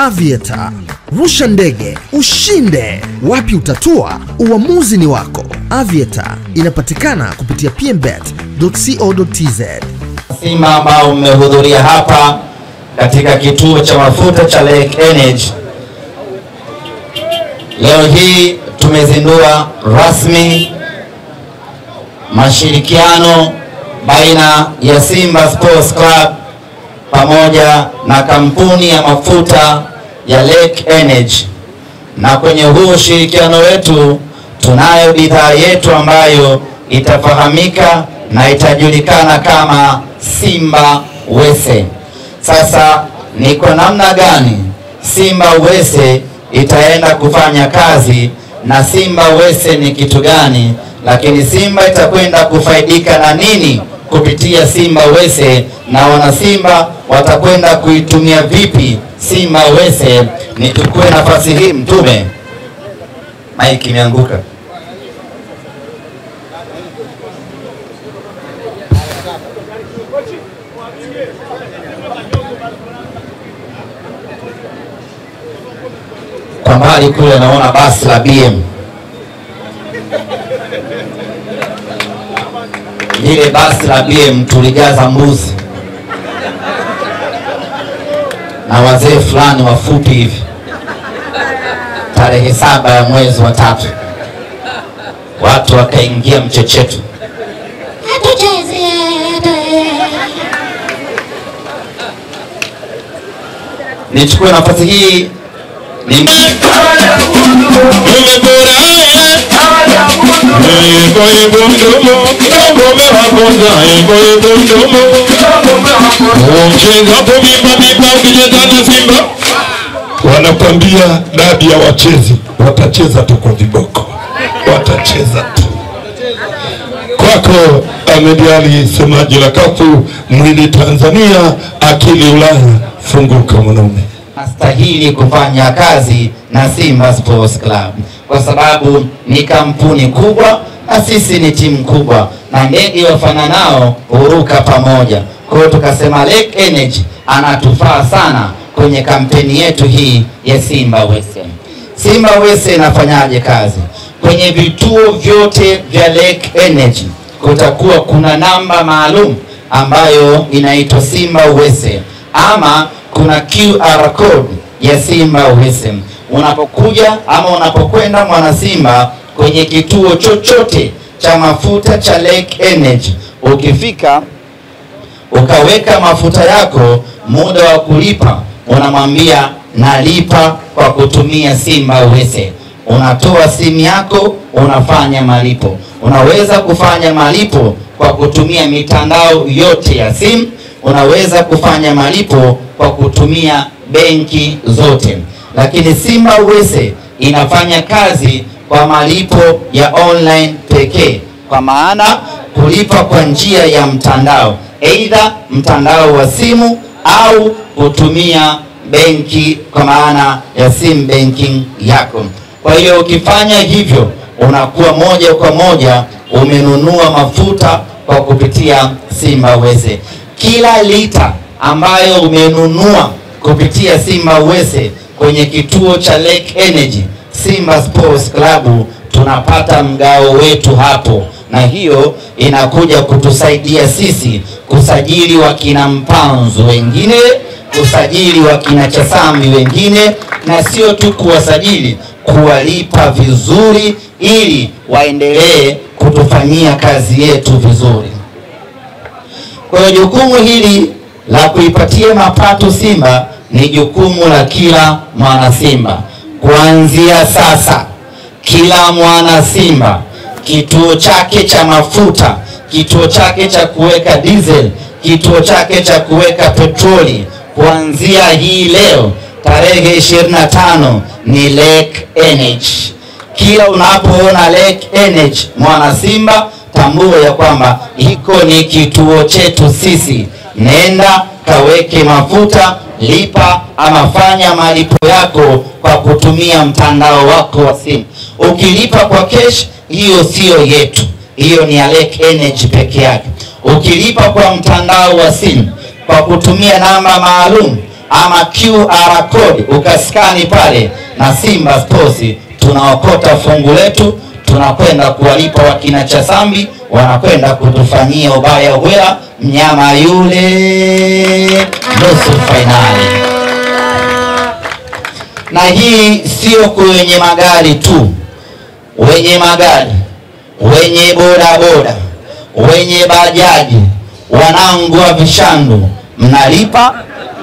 Aviator. Rusha ndege, ushinde. Wapi utatua? Uamuzi ni wako. Aviator inapatikana kupitia pmbet.co.tz. Simba ambao mmehudhuria hapa katika kituo cha mafuta cha Lake Energy. Leo hii tumezindua rasmi mashirikiano baina ya Simba Sports Club pamoja na kampuni ya mafuta ya Lake Energy. Na kwenye huu ushirikiano wetu tunayo bidhaa yetu ambayo itafahamika na itajulikana kama Simba Wese. Sasa ni kwa namna gani Simba Wese itaenda kufanya kazi na Simba Wese ni kitu gani, lakini Simba itakwenda kufaidika na nini kupitia Simba Wese, na wana Simba watakwenda kuitumia vipi Simba Wese? Nichukue nafasi hii mtume. Mike imeanguka. Kwa mbali kule naona basi la BM. Ile basi la BM tulijaza mbuzi na wazee fulani wafupi hivi. Tarehe 7 ya mwezi wa 3 watu wakaingia mchechetu. Nichukue nafasi hii wanakwambia dabi ya wachezi, watacheza tu kwa viboko, watacheza tu. Kwako Ahmed Ali, semaji la kafu, mwili Tanzania, akili Ulaya, funguka mwanaume. Nastahili kufanya kazi na Simba Sports Club kwa sababu ni kampuni kubwa na sisi ni timu kubwa, na ndege wafananao huruka pamoja. Kwa hiyo tukasema Lake Energy anatufaa sana kwenye kampeni yetu hii ya Simba Wese. Simba Wese inafanyaje kazi? Kwenye vituo vyote vya Lake Energy kutakuwa kuna namba maalum ambayo inaitwa Simba Wese, ama kuna QR code ya Simba Wese. Unapokuja ama unapokwenda mwana Simba kwenye kituo chochote cha mafuta cha Lake Energy, ukifika ukaweka mafuta yako, muda wa kulipa unamwambia nalipa kwa kutumia Simba Wese. Unatoa simu yako, unafanya malipo. Unaweza kufanya malipo kwa kutumia mitandao yote ya simu, unaweza kufanya malipo kwa kutumia benki zote. Lakini Simba Wese inafanya kazi kwa malipo ya online pekee, kwa maana kulipa kwa njia ya mtandao, aidha mtandao wa simu au kutumia benki kwa maana ya sim banking yako. Kwa hiyo ukifanya hivyo unakuwa moja kwa moja umenunua mafuta kwa kupitia Simba Wese. Kila lita ambayo umenunua kupitia Simba Wese kwenye kituo cha Lake Energy, Simba Sports Club tunapata mgao wetu hapo, na hiyo inakuja kutusaidia sisi kusajili wakina Mpanzu wengine, kusajili wakina Chasambi wengine, na sio tu kuwasajili, kuwalipa vizuri ili waendelee kutufanyia kazi yetu vizuri. Kwa hiyo jukumu hili la kuipatia mapato Simba ni jukumu la kila mwana Simba. Kuanzia sasa kila mwana Simba kituo chake cha mafuta, kituo chake cha kuweka diesel, kituo chake cha kuweka petroli, kuanzia hii leo tarehe 25 ni Lake Energy. Kila unapoona Lake Energy mwana Simba, tambua ya kwamba hiko ni kituo chetu sisi. Nenda kaweke mafuta, lipa ama fanya malipo yako kwa kutumia mtandao wako wa simu. Ukilipa kwa cash, hiyo sio yetu, hiyo ni ya Lake Energy peke yake. Ukilipa kwa mtandao wa simu kwa kutumia namba maalum ama QR code ukaskani pale, na Simba Sports tunaokota fungu letu, tunakwenda kuwalipa wakina Chasambi, wanakwenda kutufanyia ubaya ubwela mnyama yule nusu finali. Na hii sio kwenye magari tu, wenye magari, wenye bodaboda, wenye bajaji, wanangu wa vishandu, mnalipa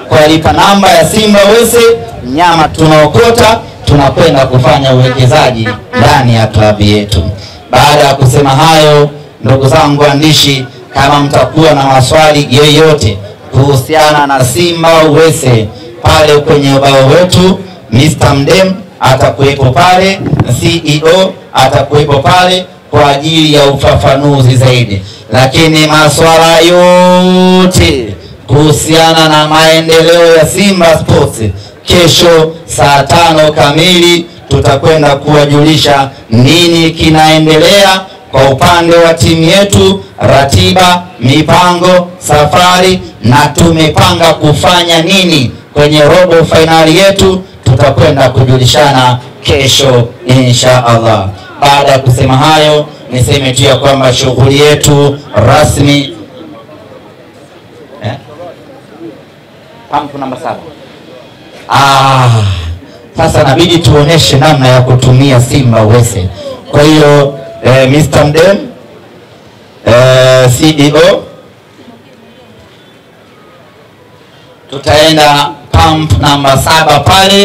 kwa lipa namba ya Simba Wese, nyama tunaokota, tunakwenda kufanya uwekezaji ndani ya klabu yetu. Baada ya kusema hayo, ndugu zangu waandishi, kama mtakuwa na maswali yoyote kuhusiana na Simba Wese, pale kwenye ubao wetu Mr. Mdem atakuwepo pale, CEO atakuwepo pale kwa ajili ya ufafanuzi zaidi. Lakini maswala yote kuhusiana na maendeleo ya Simba Sports, kesho saa 5 kamili tutakwenda kuwajulisha nini kinaendelea kwa upande wa timu yetu, ratiba, mipango, safari, na tumepanga kufanya nini kwenye robo finali yetu. Tutakwenda kujulishana kesho insha Allah. Baada ya kusema hayo, niseme tu ya kwamba shughuli yetu rasmi pampu namba 7. Sasa nabidi tuoneshe namna ya kutumia Simba Wese. Kwa hiyo Mr. Mdem, CEO, tutaenda pump namba 7 pale.